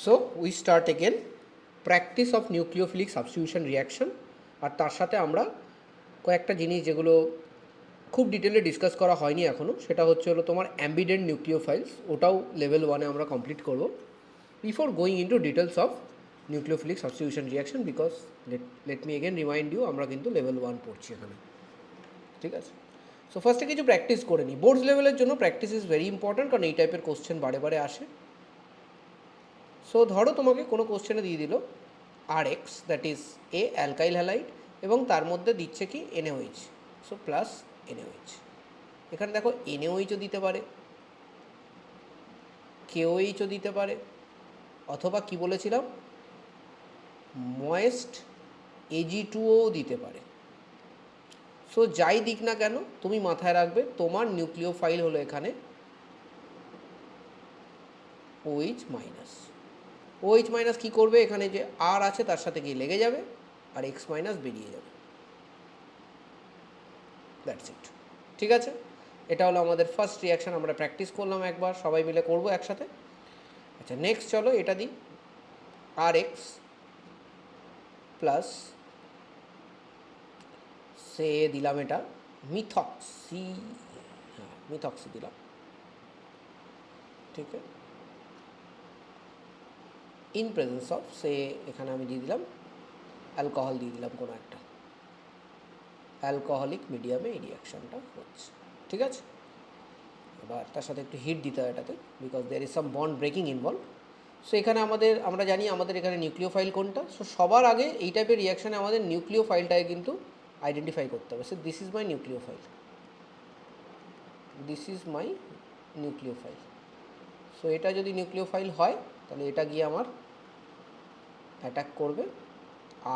So we start again practice of nucleophilic substitution reaction. আর তার সাথে আমরা কয়েকটা জিনিস যেগুলো খুব ডিটেলে ডিসকাস করা হয়নি এখনও, সেটা হচ্ছে হলো তোমার অ্যাম্বিডেন্ট নিউক্লিওফাইলস, ওটাও লেভেল 1-এ আমরা কমপ্লিট করব before going into details of nucleophilic substitution reaction. Because let me again remind you, আমরা কিন্তু লেভেল 1 পড়ছি এখানে, ঠিক আছে? সো ফার্স্টে কিছু প্র্যাকটিস করে নিই। বোর্ডস লেভেলের জন্য প্র্যাকটিস ইজ ভেরি ইম্পর্ট্যান্ট, কারণ এই টাইপের কোশ্চেন বারে বারে আসে। সো ধরো তোমাকে কোনো কোশ্চেনে দিয়ে দিল R X, that is a alkyl halide, এবং তার মধ্যে দিচ্ছে কি NaOH, সো প্লাস NaOH। এখানে দেখো NaOHও দিতে পারে, KOHও দিতে পারে, অথবা কি বলেছিলাম ময়েস্ট Ag2O দিতে পারে। সো যাই দিক না কেন তুমি মাথায় রাখবে তোমার নিউক্লিওফাইল হলো এখানে OH মাইনাস। OH মাইনাস কী করবে, এখানে যে আর আছে তার সাথে গিয়ে লেগে যাবে আর X মাইনাস বেরিয়ে যাবে, দ্যাটস ইট। ঠিক আছে, এটা হলো আমাদের ফার্স্ট রিয়াকশান। আমরা প্র্যাকটিস করলাম একবার, সবাই মিলে করবো একসাথে। আচ্ছা, নেক্সট চলো এটা দিই, আর এক্স প্লাস সে দিলাম এটা মিথক্সি, হ্যাঁ মিথক্সি দিলাম, ঠিক আছে, ইন প্রেজেন্স অফ সে, এখানে আমি দিয়ে দিলাম অ্যালকোহল, দিয়ে দিলাম কোনো একটা অ্যালকোহলিক মিডিয়ামে এই রিয়াকশানটা হচ্ছে, ঠিক আছে? এবার তার সাথে একটু হিট দিতে হয় এটাতে, because there is some bond breaking involve. So এখানে আমরা জানি আমাদের এখানে নিউক্লিওফাইল কোনটা। সো সবার আগে এই টাইপের রিয়াকশানে আমাদের নিউক্লিওফাইলটাকে কিন্তু আইডেন্টিফাই করতে হবে। So this is my nucleophile, this is my nucleophile. So এটা যদি নিউক্লিওফাইল হয় তাহলে এটা গিয়ে আমার অ্যাটাক করবে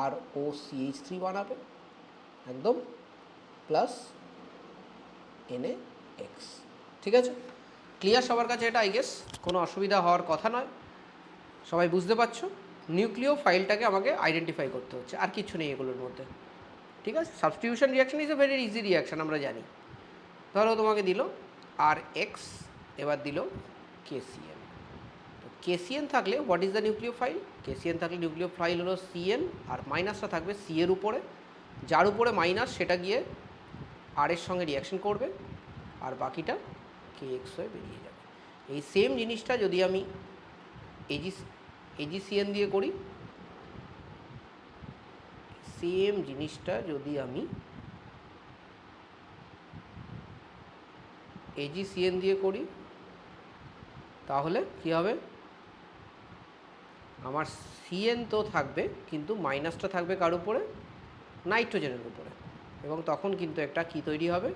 আর OCH3 বানাবে একদম, প্লাস NaX, ঠিক আছে? ক্লিয়ার সবার কাছে এটা? আই গেস কোনো অসুবিধা হওয়ার কথা নয়, সবাই বুঝতে পারছো? নিউক্লিওফাইলটাকে আমাকে আইডেন্টিফাই করতে হচ্ছে, আর কিছু নেই এগুলোর মধ্যে, ঠিক আছে? Substitution reaction is a very easy reaction, আমরা জানি। ধরো তোমাকে দিল RX, এবার দিল KCl। তো KCl থাকলে what is the nucleophile? KCl থাকলে নিউক্লিওফাইল হলো CN, আর মাইনাসটা থাকবে C এর উপরে, যার উপরে মাইনাস সেটা গিয়ে আর এর সঙ্গে রিয়াকশন করবে আর বাকিটা KX হয়ে বেরিয়ে যাবে। এই সেম জিনিসটা যদি আমি AgCN দিয়ে করি, সেম জিনিসটা যদি আমি AgCN দিয়ে করি তাহলে কি হবে, আমার CN তো থাকবে কিন্তু মাইনাসটা থাকবে কার উপরে? নাইট্রোজেনের উপরে, এবং তখন কিন্তু একটা কি তৈরি হবে?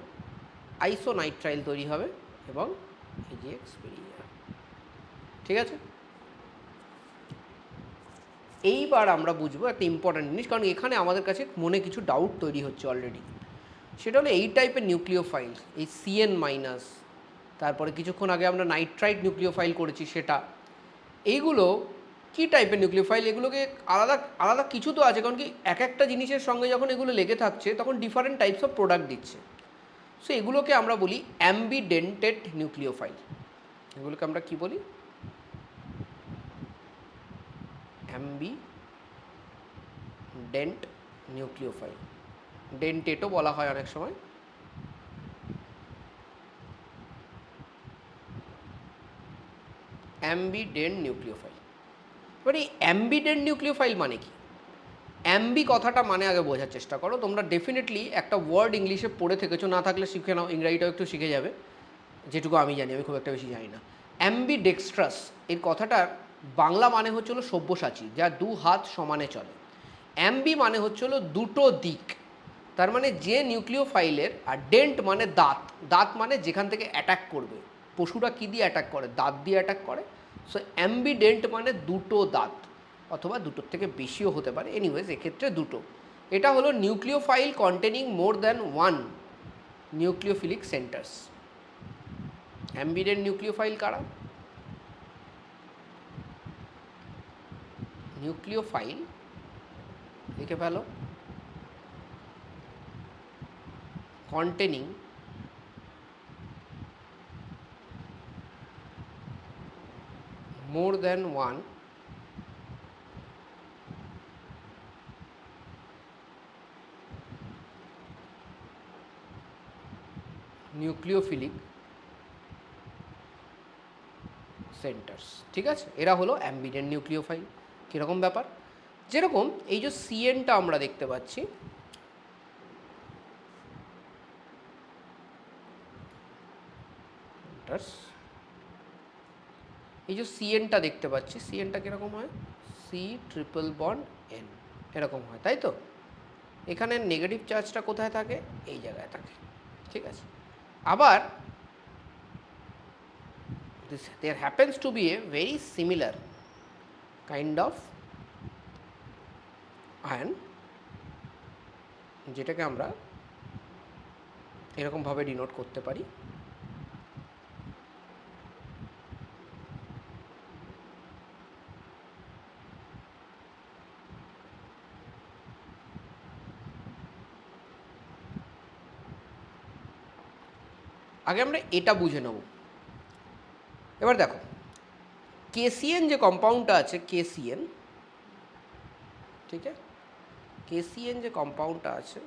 আইসোনাইট্রাইল তৈরি হবে এবং AgX বেরিয়ে যাবে, ঠিক আছে? এইবার আমরা বুঝবো একটা ইম্পর্ট্যান্ট জিনিস, কারণ এখানে আমাদের কাছে মনে কিছু ডাউট তৈরি হচ্ছে অলরেডি। সেটা হলো এই টাইপের নিউক্লিওফাইল, এই CN মাইনাস, তারপরে কিছুক্ষণ আগে আমরা নাইট্রাইট নিউক্লিওফাইল করেছি সেটা, এইগুলো কী টাইপের নিউক্লিওফাইল? এগুলোকে আলাদা আলাদা কিছু তো আছে, কারণ কি এক একটা জিনিসের সঙ্গে যখন এগুলো লেগে থাকছে তখন ডিফারেন্ট টাইপস অফ প্রোডাক্ট দিচ্ছে। সো এগুলোকে আমরা বলি অ্যাম্বিডেন্টেড নিউক্লিওফাইল। এগুলোকে আমরা কি বলি? অ্যাম্বিডেন্ট নিউক্লিওফাইল, ডেন্টেটও বলা হয় অনেক সময়। অ্যাম্বিডেন্ট নিউক্লিওফাইল। এবার এই অ্যাম্বিডেন্ট নিউক্লিওফাইল মানে কি? অ্যাম্বি কথাটা মানে আগে বোঝার চেষ্টা করো। তোমরা ডেফিনেটলি একটা ওয়ার্ড ইংলিশে পড়ে থেকেছো, না থাকলে শিখে নাও, ইংরাজিটাও একটু শিখে যাবে, যেটুকু আমি জানি, আমি খুব একটা বেশি জানি না। অ্যাম্বিডেক্সট্রাস এর কথাটার বাংলা মানে হচ্ছিল সব্যসাচী, যা দু হাত সমানে চলে। অ্যাম্বি মানে হচ্ছিল দুটো দিক, তার মানে যে নিউক্লিওফাইলের, আর ডেন্ট মানে দাঁত, দাঁত মানে যেখান থেকে অ্যাটাক করবে। পশুরা কী দিয়ে অ্যাটাক করে? দাঁত দিয়ে অ্যাটাক করে। সো অ্যাম্বিডেন্ট মানে দুটো দাঁত, অথবা দুটোর থেকে বেশিও হতে পারে, এনিওয়েজ এক্ষেত্রে দুটো। এটা হলো nucleophile containing more than one nucleophilic centres. Ambident nucleophile কারা? নিউক্লিওফাইল, লিখে ফেলো, containing more than one nucleophilic centres. ঠিক আছে, এরা হলো অ্যাম্বিডেন্ট নিউক্লিওফাইল। কীরকম ব্যাপার, যেরকম এই যে সিএনটা আমরা দেখতে পাচ্ছি, এই যে সিএনটা দেখতে পাচ্ছি, সিএনটা কীরকম হয়, সি ট্রিপল বন্ড এন, এরকম হয়, তাই তো। এখানে নেগেটিভ চার্জটা কোথায় থাকে, এই জায়গায় থাকে। ঠিক আছে, আবার there happens to be a very similar kind of ion, যেটাকে আমরা এরকমভাবে ডিনোট করতে পারি, আগে আমরা এটা বুঝে নেব। এবার দেখো কেসিএন যে কম্পাউন্ডটা আছে, কেসিএন, ঠিক আছে, কেসিএন যে কম্পাউন্ডটা আছে,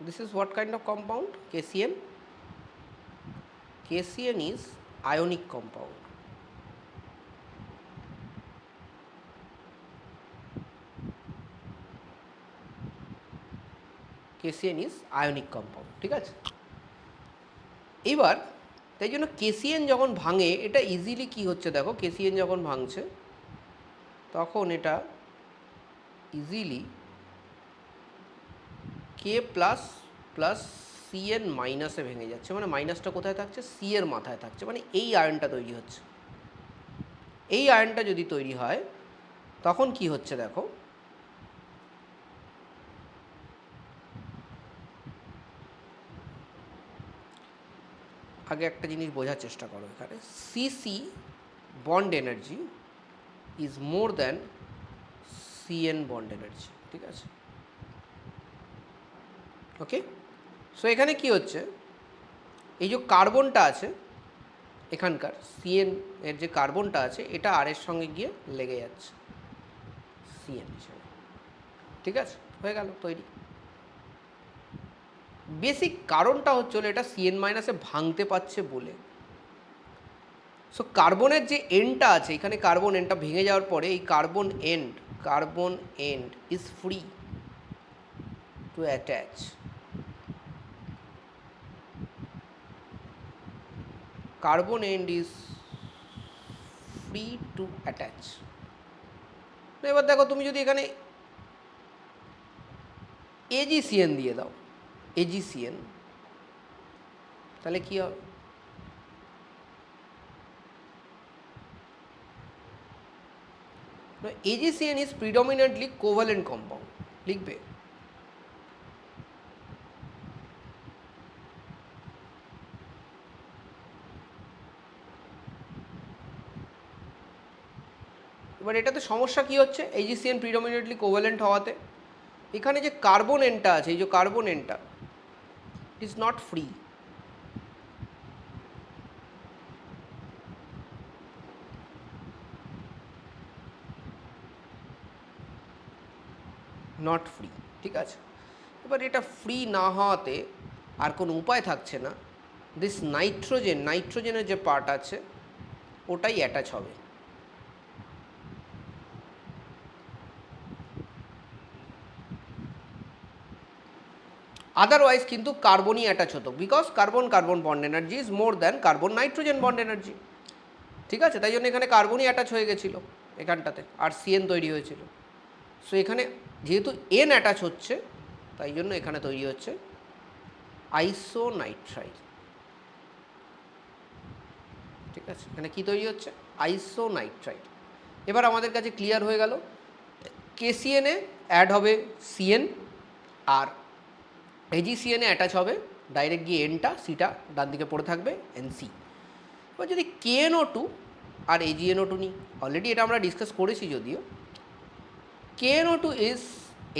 this is what kind of compound, KCN? KCN is ionic compound. KCN is ionic compound, ঠিক আছে। এবার তাই জন্য কেসিএন যখন ভাঙে, এটা ইজিলি কি হচ্ছে দেখো, কেসিএন যখন ভাঙছে তখন এটা easily k plus plus CN মাইনাসে ভেঙে যাচ্ছে, মানে মাইনাসটা কোথায় থাকছে, সি এর মাথায় থাকছে, মানে এই আয়নটা তৈরি হচ্ছে। এই আয়নটা যদি তৈরি হয় তখন কি হচ্ছে দেখো, আগে একটা জিনিস বোঝার চেষ্টা করো, এখানে CC bond energy is more than CN bond energy, ঠিক আছে। ওকে, সো এখানে কি হচ্ছে, এই যে কার্বনটা আছে এখানকার, সিএন এর যে কার্বনটা আছে, এটা আর এর সঙ্গে গিয়ে লেগে যাচ্ছে সিএন হিসেবে, ঠিক আছে, হয়ে গেল তৈরি। বেসিক কারণটা হচ্ছে এটা সিএন মাইনাসে ভাঙতে পারছে বলে। সো কার্বনের যে এন্ডটা আছে এখানে, কার্বন এন্ডটা ভেঙে যাওয়ার পরে এই carbon end is free to attach, carbon end is free to attach. এবার দেখো তুমি যদি এখানে এজিসিএন দিয়ে দাও, এজিসিএন, তাহলে কি হবে, AgCN is predominantly covalent compound, লিখবে। এবার এটাতে সমস্যা কি হচ্ছে, AgCN predominantly covalent হওয়াতে এখানে যে কার্বন এনটা আছে, এই যে কার্বন এনটা is not free, not free, ঠিক আছে। এবার এটা ফ্রি না হওয়াতে আর কোনো উপায় থাকছে না, দিস নাইট্রোজেনের যে পার্ট আছে ওটাই অ্যাটাচ হবে। আদারওয়াইজ কিন্তু কার্বনই অ্যাটাচ হতো, because carbon bond energy is more than carbon nitrogen bond energy, ঠিক আছে। তাই জন্য এখানে কার্বনই অ্যাটাচ হয়ে গেছিলো এখানটাতে, আর সিএন তৈরি হয়েছিল। সো এখানে যেহেতু এন অ্যাটাচ হচ্ছে, তাই জন্য এখানে তৈরি হচ্ছে আইসোনাইট্রাইল, ঠিক আছে। এখানে কি তৈরি হচ্ছে, আইসোনাইট্রাইল। এবার আমাদের কাছে ক্লিয়ার হয়ে গেল, কেসিএনে অ্যাড হবে সিএন, আর এজিসিএনে অ্যাটাচ হবে ডাইরেক্ট গিয়ে এনটা, সিটা ডান দিকে পড়ে থাকবে এনসি। এবার যদি KNO2 আর AgNO2 নিই, অলরেডি এটা আমরা ডিসকাস করেছি যদিও, KNO2 is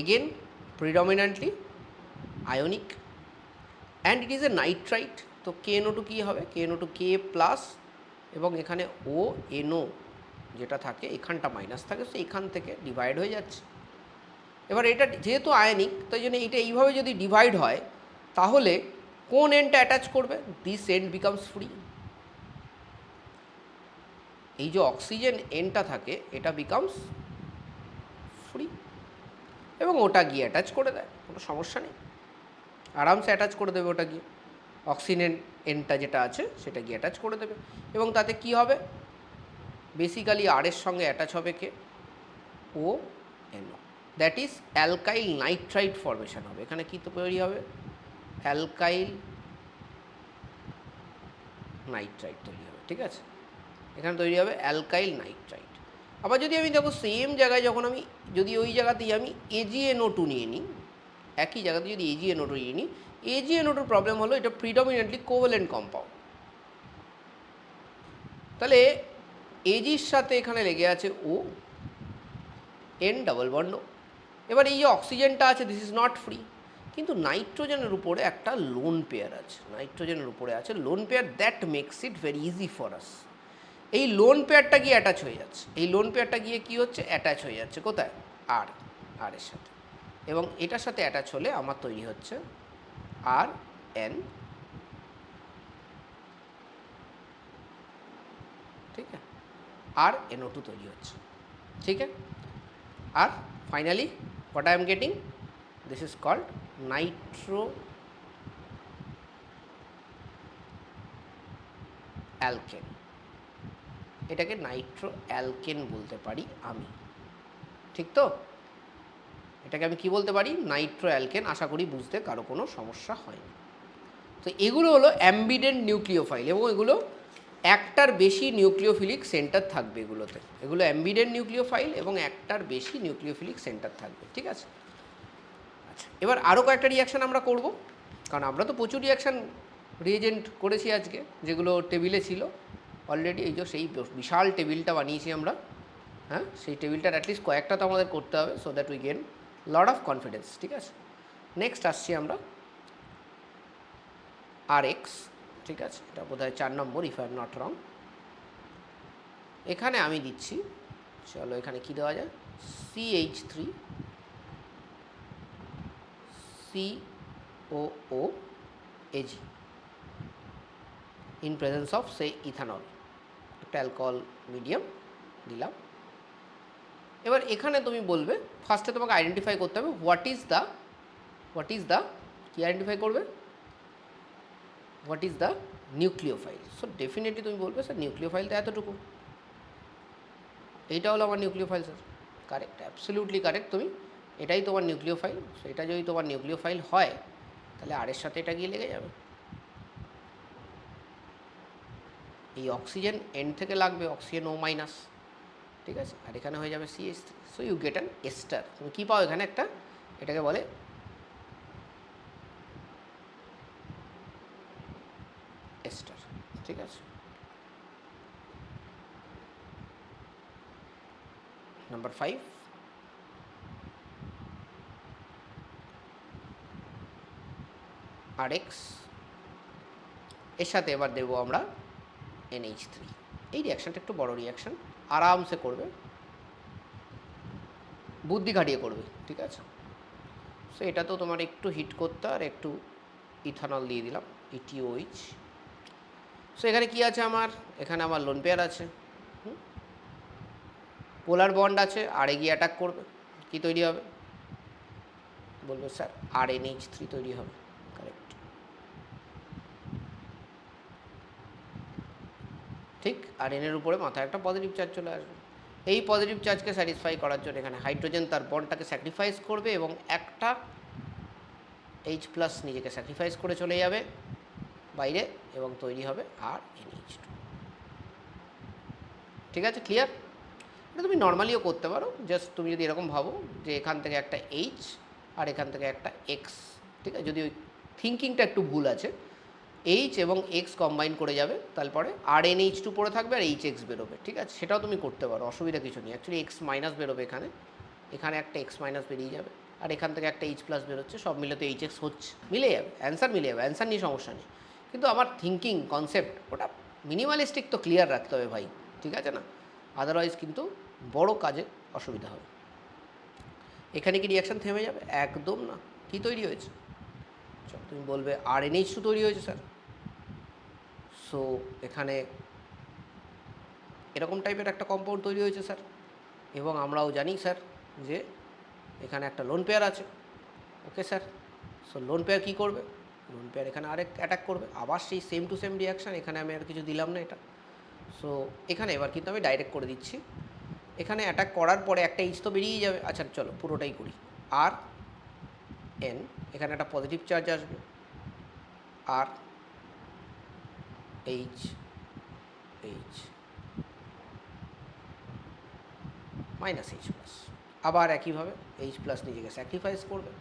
again predominantly ionic and it is a nitrite. তো KNO2 কী হবে, KNO2 K প্লাস, এবং এখানে ONO যেটা থাকে এখানটা মাইনাস থাকে, সো এখান থেকে ডিভাইড হয়ে যাচ্ছে, এবার এটা যেহেতু আয়নিক, তাই জন্য এটা এইভাবে যদি ডিভাইড হয় তাহলে কোন এন্ডটা অ্যাটাচ করবে? This end becomes free. এই যে অক্সিজেন এন্ডটা থাকে এটা বিকামস ফ্রি এবং ওটা গিয়ে অ্যাটাচ করে দেয়, কোনো সমস্যা নেই, আরামসে অ্যাটাচ করে দেবে ওটা গিয়ে। অক্সিজেন এন্ডটা যেটা আছে সেটা গিয়ে অ্যাটাচ করে দেবে এবং তাতে কি হবে? বেসিক্যালি আর এর সঙ্গে অ্যাটাচ হবে কে? O NO, that is alkyl nitrite formation হবে। এখানে কী তৈরি হবে? অ্যালকাইল নাইট্রাইট তৈরি হবে, ঠিক আছে? এখানে তৈরি হবে অ্যালকাইল নাইট্রাইট। আবার যদি আমি দেখো সেম জায়গায় যখন আমি যদি ওই জায়গাতেই আমি AgNO2 নিয়ে নিই, একই জায়গাতে যদি AgNO2 নিয়ে নিই, AgNO2 প্রবলেম হলো এটা প্রিডমিনেন্টলি কোভ্যালেন্ট কম্পাউন্ড। তাহলে এজির সাথে এখানে লেগে আছে ও, এন ডাবল বন্ড। এবার এই যে অক্সিজেনটা আছে দিস ইজ নট ফ্রি, কিন্তু নাইট্রোজেনের উপরে একটা লোন পেয়ার আছে, নাইট্রোজেনের উপরে আছে lone pair, that makes it very easy for us. এই লোন পেয়ারটা গিয়ে অ্যাটাচ হয়ে যাচ্ছে, এই লোন পেয়ারটা গিয়ে কী হচ্ছে? অ্যাটাচ হয়ে যাচ্ছে কোথায়? আর এর সাথে, এবং এটার সাথে অ্যাটাচ হলে আমার তৈরি হচ্ছে আর এন, ঠিক আছে? আর NO2 তৈরি হচ্ছে, ঠিক আছে? আর finally what I am getting, this is called nitro alkane। এটাকে নাইট্রো অ্যালকেন বলতে পারি আমি, ঠিক তো? এটাকে আমি কি বলতে পারি? Nitro alkane. আশা করি বুঝতে কারো কোনো সমস্যা হয়নি। তো এগুলো হলো অ্যাম্বিডেন্ট নিউক্লিওফাইল এবং এগুলো একটার বেশি নিউক্লিওফিলিক সেন্টার থাকবে এগুলোতে। এগুলো অ্যাম্বিডেন্ট নিউক্লিওফাইল এবং একটার বেশি নিউক্লিওফিলিক সেন্টার থাকবে, ঠিক আছে? আচ্ছা, এবার আরও কয়েকটা রিয়াকশান আমরা করব, কারণ আমরা তো প্রচুর রিয়াকশান রিএজেন্ট করেছি আজকে, যেগুলো টেবিলে ছিল অলরেডি। এই যে সেই বিশাল টেবিলটা বানিয়েছি আমরা, হ্যাঁ, সেই টেবিলটার অ্যাটলিস্ট কয়েকটা তো আমাদের করতে হবে, so that we gain lot of confidence, ঠিক আছে? নেক্সট আসছি আমরা RX, ঠিক আছে? এটা বোধহয় 4 নম্বর, if I am not wrong. এখানে আমি দিচ্ছি, চলো এখানে কি দেওয়া যায়? CH3 COOAg in presence of say ethanol, একটা অ্যালকোহল মিডিয়াম দিলাম। এবার এখানে তুমি বলবে, ফার্স্টে তোমাকে আইডেন্টিফাই করতে হবে হোয়াট ইজ দ্য কি আইডেন্টিফাই করবে? What is the nucleophile. So definitely তুমি বলবে স্যার নিউক্লিওফাইল তো এতটুকু, এইটা হলো আমার nucleophile sir. Correct, absolutely correct, তুমি এটাই তোমার নিউক্লিওফাইল। সো এটা যদি তোমার নিউক্লিওফাইল হয় তাহলে আর এর সাথে এটা গিয়ে লেগে যাবে, এই অক্সিজেন এন্ড থেকে লাগবে অক্সিজেন O মাইনাস, ঠিক আছে? আর এখানে হয়ে যাবে CH3। So you get an ester. তুমি কী পাও এখানে? একটা, এটাকে বলে এস্টার, ঠিক আছে? নাম্বার 5, RX, এর সাথে এবার দেবো আমরা NH3। এই রিয়াকশানটা একটু বড় রিয়াকশান, আরামসে করবে, বুদ্ধি খাটিয়ে করবে, ঠিক আছে? সো এটা তো তোমার একটু হিট করতে আর একটু ইথানল দিয়ে দিলাম, ETOH। সো এখানে কি আছে আমার? এখানে আমার লোন পেয়ার আছে, পোলার বন্ড আছে, আর গিয়ে অ্যাটাক করবে, কি তৈরি হবে? বলবে স্যার RNH3 তৈরি হবে, কারেক্ট, ঠিক? আর এনের উপরে মাথায় একটা পজিটিভ চার্জ চলে আসবে। এই পজিটিভ চার্জকে স্যাটিসফাই করার জন্য এখানে হাইড্রোজেন তার বন্ডটাকে স্যাক্রিফাইস করবে এবং একটা H+ নিজেকে স্যাক্রিফাইস করে চলে যাবে বাইরে এবং তৈরি হবে RNH2, ঠিক আছে? ক্লিয়ার? এটা তুমি নর্মালিও করতে পারো, জাস্ট তুমি যদি এরকম ভাবো যে এখান থেকে একটা H আর এখান থেকে একটা X, ঠিক আছে? যদি ওই থিঙ্কিংটা একটু ভুল আছে, H এবং X কম্বাইন করে যাবে, তারপরে RNH2 পড়ে থাকবে আর HX বেরোবে, ঠিক আছে? সেটাও তুমি করতে পারো, অসুবিধা কিছু নেই। অ্যাকচুয়ালি X মাইনাস বেরোবে এখানে, এখানে একটা X মাইনাস বেরিয়ে যাবে আর এখান থেকে একটা H+ বেরোচ্ছে, সব মিলে তো HX হচ্ছে, মিলে যাবে, অ্যান্সার মিলে যাবে, অ্যান্সার নিয়ে সমস্যা নেই। কিন্তু আমার থিঙ্কিং কনসেপ্ট ওটা মিনিমালিস্টিক তো ক্লিয়ার রাখতে হবে ভাই, ঠিক আছে না? আদারওয়াইজ কিন্তু বড় কাজে অসুবিধা হবে। এখানে কি রিয়াকশান থেমে যাবে? একদম না। কি তৈরি হয়েছে? চল, তুমি বলবে RnH2 তৈরি হয়েছে স্যার। সো এখানে এরকম টাইপের একটা কম্পাউন্ড তৈরি হয়েছে স্যার, এবং আমরাও জানি স্যার যে এখানে একটা লোন পেয়ার আছে। Okay sir, so lone pair কী করবে? লোন পেয়ার এখানে আরেক অ্যাটাক করবে, আবার সেই সেম টু সেম রিয়াকশান। এখানে আমি আর কিছু দিলাম না এটা। সো এখানে এবার কিন্তু আমি ডাইরেক্ট করে দিচ্ছি। এখানে অ্যাটাক করার পরে একটা এইচ তো বেরিয়েই যাবে। আচ্ছা চলো পুরোটাই করি। আর এন, এখানে একটা পজিটিভ চার্জ আসবে, আর H H minus H plus, আবার একইভাবে এইচ প্লাস নিজেকে স্যাক্রিফাইস করবে,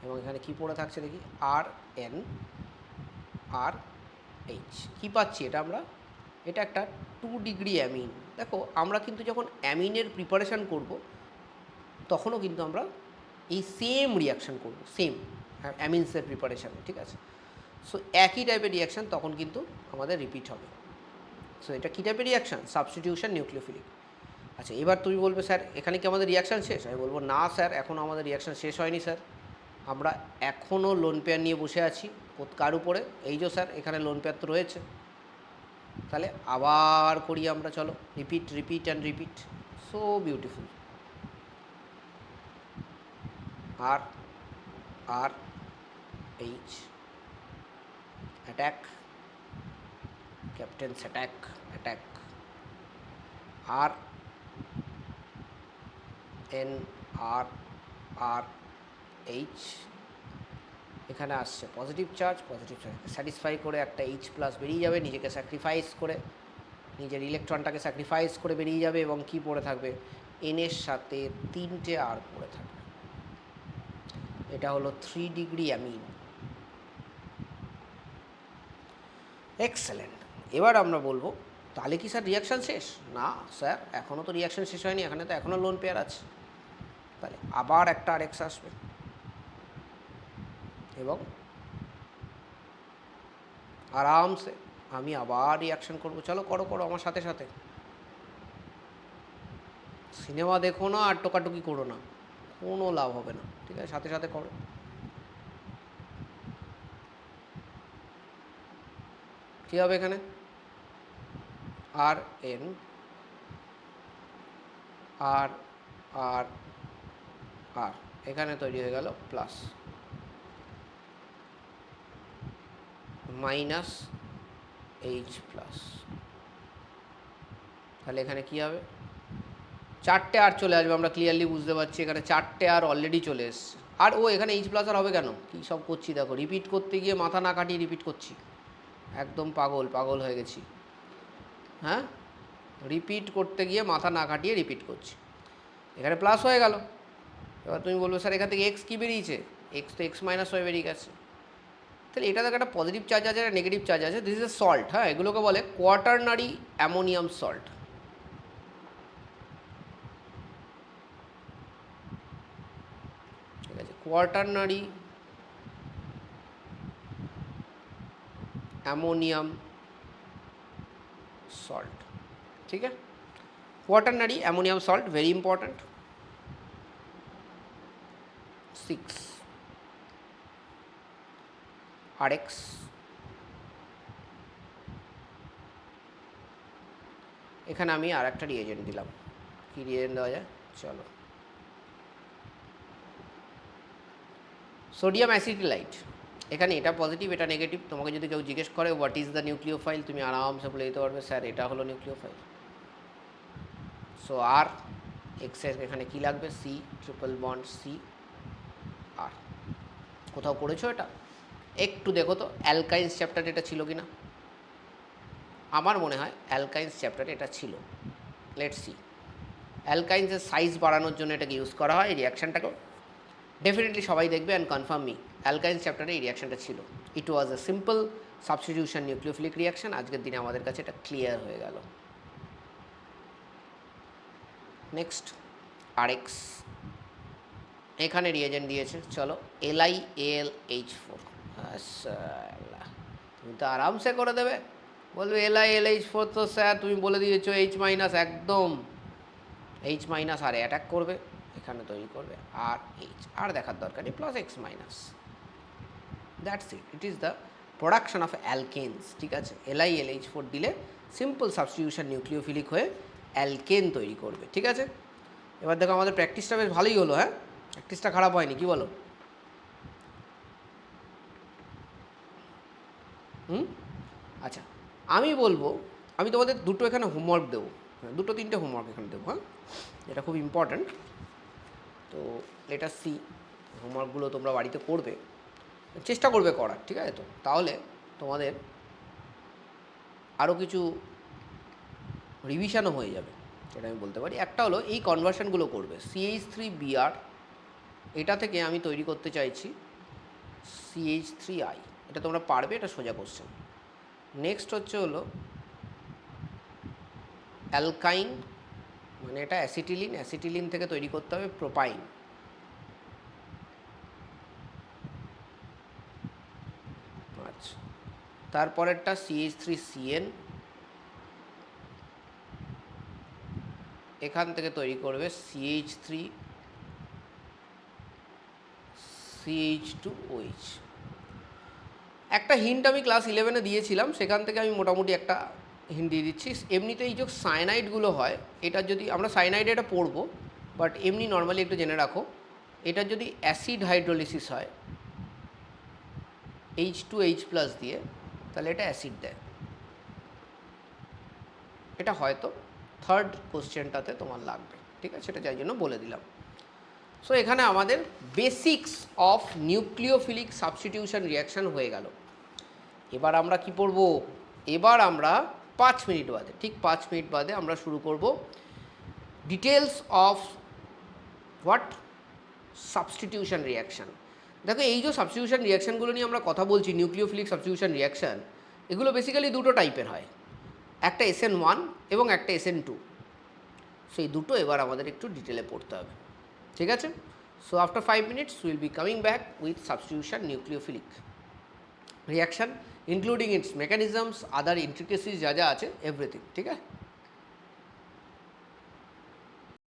এবং এখানে কি পড়ে থাকছে দেখি, আর এন আর এইচ। কী পাচ্ছি এটা আমরা? এটা একটা 2 ডিগ্রি অ্যামিন। দেখো আমরা কিন্তু যখন অ্যামিনের প্রিপারেশান করব তখনও কিন্তু আমরা এই সেম রিয়াকশান করব, সেম অ্যামিনসের প্রিপারেশানে, ঠিক আছে? সো একই টাইপের রিয়াকশান তখন কিন্তু আমাদের রিপিট হবে। সো এটা কী টাইপের রিয়াকশান? Substitution nucleophilic. আচ্ছা এবার তুমি বলবে স্যার এখানে কি আমাদের রিয়াকশান শেষ? আমি বলবো না স্যার, এখনও আমাদের রিয়াকশান শেষ হয়নি স্যার। আমরা এখনও লোন পেয়ার নিয়ে বসে আছি। কার উপরে? এই যে স্যার এখানে লোন পেয়ার তো রয়েছে। তাহলে আবার করি আমরা, চলো repeat repeat and repeat. So beautiful. আর R H attack, captains attack attack, আর এন আর আর এইচ, এখানে আসছে পজিটিভ চার্জ স্যাটিসফাই করে একটা এইচ প্লাস বেরিয়ে যাবে, নিজেকে স্যাক্রিফাইস করে, নিজের ইলেকট্রনটাকে স্যাক্রিফাইস করে বেরিয়ে যাবে, এবং কি পড়ে থাকবে? এনের সাথে 3টে আর পড়ে থাকবে। এটা হলো 3 ডিগ্রি অ্যামিন। এক্সেলেন্ট। এবার আমরা বলবো তাহলে কি স্যার রিয়াকশান শেষ? না স্যার, এখনও তো রিয়াকশান শেষ হয়নি, এখানে তো এখনও লোন পেয়ার আছে। তাহলে আবার একটা আরএক্স আসবে, এবং আরামসে আমি আবার রিয়াকশান করবো। চলো করো করো আমার সাথে সাথে। সিনেমা দেখো না আর টোকাটুকি করো না, কোনো লাভ হবে না, ঠিক আছে? সাথে সাথে করো। কী হবে এখানে? আর এন আর আর আর এখানে তৈরি হয়ে গেল প্লাস মাইনাস এইচ প্লাস। তাহলে এখানে কী হবে? 4টে আর চলে আসবে, আমরা ক্লিয়ারলি বুঝতে পারছি এখানে 4টে আর অলরেডি চলে এসছে। আর ও এখানে এইচ প্লাস আর হবে কেন? কী সব করছি দেখো, রিপিট করতে গিয়ে মাথা না কাটিয়ে রিপিট করছি, একদম পাগল পাগল হয়ে গেছি। হ্যাঁ, রিপিট করতে গিয়ে মাথা না কাটিয়ে রিপিট করছি। এখানে প্লাস হয়ে গেল। এবার তুমি বলবে স্যার এখান থেকে এক্স কী বেরিয়েছে? এক্স তো এক্স মাইনাস হয়ে বেরিয়ে গেছে। তাহলে এটা দেখো একটা পজিটিভ চার্জ আছে, একটা নেগেটিভ চার্জ আছে। This is a salt. হ্যাঁ, এগুলোকে বলে কোয়াটারনারি অ্যামোনিয়াম সল্ট। ঠিক আছে, কোয়াটারনারি অ্যামোনিয়াম सॉल्ट। ठीक है, quaternary ammonium salt very important. 6 RX এখানে আমি আর একটা রিয়েজেন্ট দিলাম। কি রিয়েজেন্ট দেওয়া যায়? চলো, সোডিয়াম অ্যাসিটিলাইট। এখানে এটা পজিটিভ এটা নেগেটিভ। তোমাকে যদি কেউ জিজ্ঞেস করে হোয়াট ইজ দ্য নিউক্লিওফাইল, তুমি আরামসে বলে দিতে পারবে স্যার এটা হলো নিউক্লিওফাইল। সো আর এক্সের এখানে কী লাগবে? সি ট্রিপল বন্ড সি আর। কোথাও পড়েছো এটা? একটু দেখো তো অ্যালকাইন্স চ্যাপ্টারে এটা ছিল কি না। আমার মনে হয় অ্যালকাইন্স চ্যাপ্টারে এটা ছিল। Let's see. অ্যালকাইন্সের সাইজ বাড়ানোর জন্য এটাকে ইউজ করা হয়। এই রিয়াকশানটাকেও ডেফিনেটলি সবাই দেখবে অ্যান্ড কনফার্ম মি, অ্যালকাইন্স চ্যাপ্টারে এই রিয়াকশানটা ছিল। It was a simple substitution nucleophilic reaction. আজকের দিনে আমাদের কাছে এটা ক্লিয়ার হয়ে গেল। নেক্সট আরএক্স, এখানে রিয়েজেন্ট দিয়েছে। চলো LiAlH4। আচ্ছা, তুমি তো আরামসে করে দেবে, বলবে LiAlH4 তো স্যার তুমি বলে দিয়েছো এইচ মাইনাস, একদম এইচ মাইনাস আর অ্যাটাক করবে। এখানে তৈরি করবে আর এইচ, আর দেখার দরকার নেই, plus X minus, that's it, it is the production of alkanes. ঠিক আছে, LiLH4 দিলে সিম্পল সাবস্টিটিউশন নিউক্লিওফিলিক হয়ে অ্যালকেন তৈরি করবে। ঠিক আছে, এবার দেখো আমাদের প্র্যাকটিসটা বেশ ভালোই হলো। হ্যাঁ, প্র্যাকটিসটা খারাপ হয়নি, কি বলো? আচ্ছা, আমি বলবো, আমি তোমাদের দুটো এখানে হোমওয়ার্ক দেবো, দুটো তিনটে হোমওয়ার্ক এখানে দেবো। হ্যাঁ, এটা খুব ইম্পর্ট্যান্ট। তো লেট আস সি, হোমওয়ার্কগুলো তোমরা বাড়িতে করবে, চেষ্টা করবে করার। ঠিক আছে, তো তাহলে তোমাদের আরও কিছু রিভিশনও হয়ে যাবে, সেটা আমি বলতে পারি। একটা হলো এই কনভার্সনগুলো করবে, CH3Br, এটা থেকে আমি তৈরি করতে চাইছি CH3I, এটা তোমরা পারবে, এটা সোজা কোশ্চেন। নেক্সট হচ্ছে হলো অ্যালকাইন, মানে এটা অ্যাসিটিলিন, অ্যাসিটিলিন থেকে তৈরি করতে হবে প্রোপাইন। আচ্ছা, তারপরেরটা CH3CN, এখান থেকে তৈরি করবে CH3CH2OH। একটা হিন্ট আমি ক্লাস 11-এ দিয়েছিলাম, সেখান থেকে আমি মোটামুটি একটা হিন্ট দিয়ে দিচ্ছি। এমনিতে এই যে সায়ানাইডগুলো হয়, এটা যদি আমরা সায়ানাইডে এটা পড়বো, বাট এমনি নর্মালি একটু জেনে রাখো, এটা যদি অ্যাসিড হাইড্রোলিসিস হয় H2H+ দিয়ে, তাহলে এটা অ্যাসিড দেয়। এটা হয়তো থার্ড কোশ্চেনটাতে তোমার লাগবে। ঠিক আছে, সেটা যাই জন্য বলে দিলাম। সো এখানে আমাদের basics of nucleophilic substitution reaction হয়ে গেল। এবার আমরা কি পড়ব? এবার আমরা 5 মিনিট বাদে, ঠিক 5 মিনিট বাদে আমরা শুরু করব details of what substitution reaction. দেখো, এই যে সাবস্টিটিউশন রিয়াকশানগুলো নিয়ে আমরা কথা বলছি, নিউক্লিওফিলিক সাবস্টিটিউশন রিয়াকশান, এগুলো বেসিক্যালি দুটো টাইপের হয়, একটা SN1 এবং একটা SN2। সেই দুটো এবার আমাদের একটু ডিটেলে পড়তে হবে। ঠিক আছে, so after 5 minutes will be coming back with substitution nucleophilic reaction, including its mechanisms, other intricacies যা যা আছে, এভরিথিং। ঠিক আছে।